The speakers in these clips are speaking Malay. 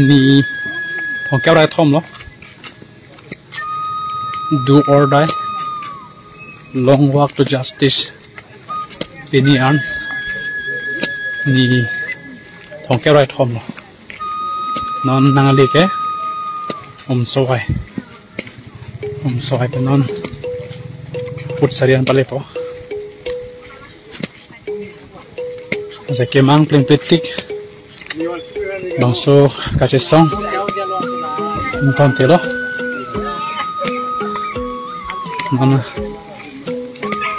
นี่ของแก้วไรทอมเหรอ do or die long walk to justice ปีนี้อันนี่ของแก้วไรทอมเหรอนอนนางลีแกสวยเป็นนอนฟุตสารีนไปเลยปะจะเก็บมังเพลงพิติกบางส่วนกัจจสองตอนเท่ามัน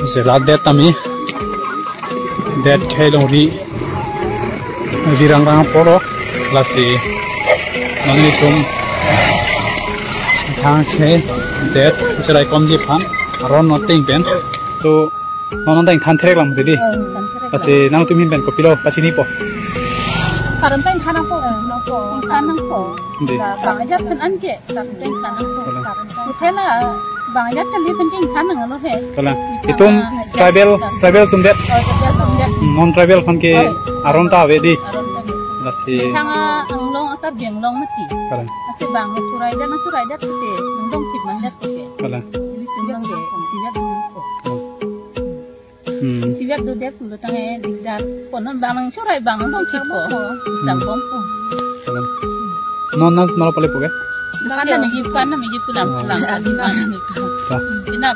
เสร็จแล้วเด็ดตามีเด็ดแค่ลงรีรังพอร์ลาสีมันนี่จุ่มทางเชยเด็ดจะได้ความจีบพันร้อนนอตติ้งเป็นตัวน้องแต่งทันเทรกลำดีลาสีนั่งตุ้มหินเป็นกับพี่โลปัจจุบันปะkarena teng tanah po, nopo tanah po. Bang aja kan anke, tapi teng tanah po. Karena bang aja kan lihat teng tanah ngalo he. Kalau itu tribal tundet, non tribal kan ke aron ta wedi. Nasi. Tanga anglong atau bianglong mati. Nasi bang surai dan tuh nendong tip mandat tuh. Kalau. Jadi tunjang deh, siap dulu po. Siap dulu deh, dulu tengah digdar. Ponon bang surai bang nendong tip po. Sambung po. Non malah paling poke. Bukan na migi pulang di mana nih. Dinap.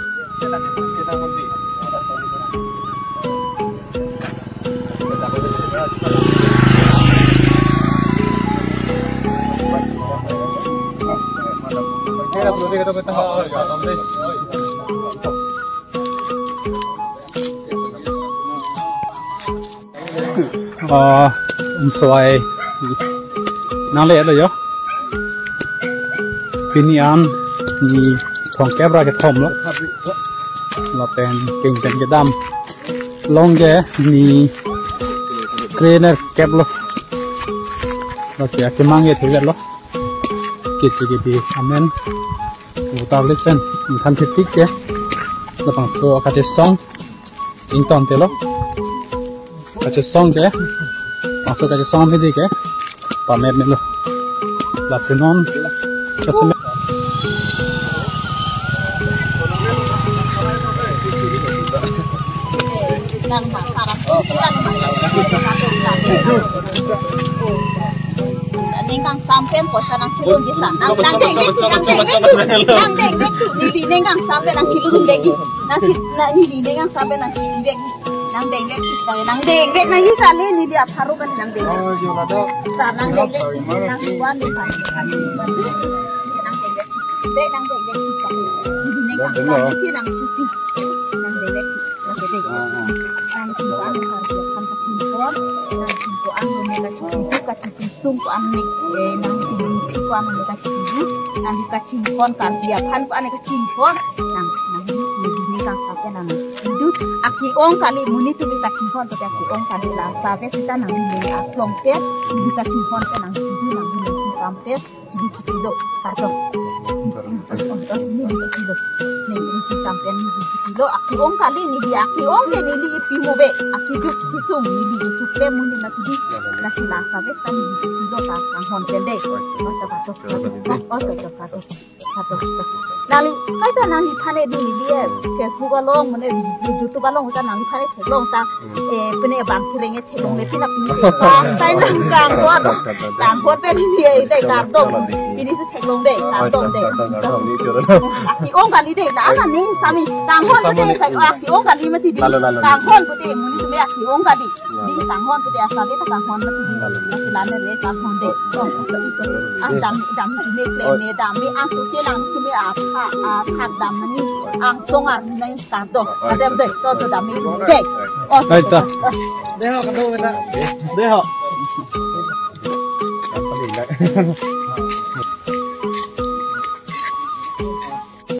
Soi nang le lo yo pinian ni thong kep ra ke thom lo pen king pen ke dam long ge ni trainer kep lo sia ke mange the lo ke chi ke bi amen utar listen than thitik ke lo pang so ka che song in ton te lo ka che song ke masuk ke song me de ke pamer me lo la senon ka se Nenggang sampai posa nang cilung di sana. Nang dek ni nenggang sampai nang cilung dek. Nang ni nenggang sampai nang cilung dek. Nang dek nang yu sale ni dia paru kan nang dek. Nang dek nang kuan ni kan. Nang dek ni nenggang sampai si nang cuti. Nang dek nang kuan kan kecimpon. Kuan mereka cuci kacuci sung kuan nang cuci kuan mereka cuci nang dikacimpon kan biapan kuan mereka cimpon nang ini kang sampai nang cuci aki ong kali muni tu dikacimpon tapi aki ong kali lah sampai kita nang ini aklong pet dikacimpon kan nang cuci nang ini sampai cuci do karto ini cuci do nih sampai ini cuci do aki ong kali ni dia aki ong ni di pimo be aki duk sung ni di cuci muni nanti nasi lasa besan di kilo pasang hon pendek. Nali, kita nali pane di dia Facebook along, mana YouTube along, kita nali pane telong ta, punya bang kirengnya telong lepas nak punya, saya nang kuat peni dia itu kardom, ini sih telong deh, kardom deh. Aki ong kali deh, dah kan nih sami, tanghon putih, aki ong kali masih di, tanghon putih, muni tu aki ong kali, di tanghon putih asal kita tanghon masih di, masih lana deh tanghon deh, dam ini plane dam ini aku sih nang tu me apa dam ni, songar ni kardom, ada deh, tu dam ini deh. Oh, itu. Deh, kau kena, deh.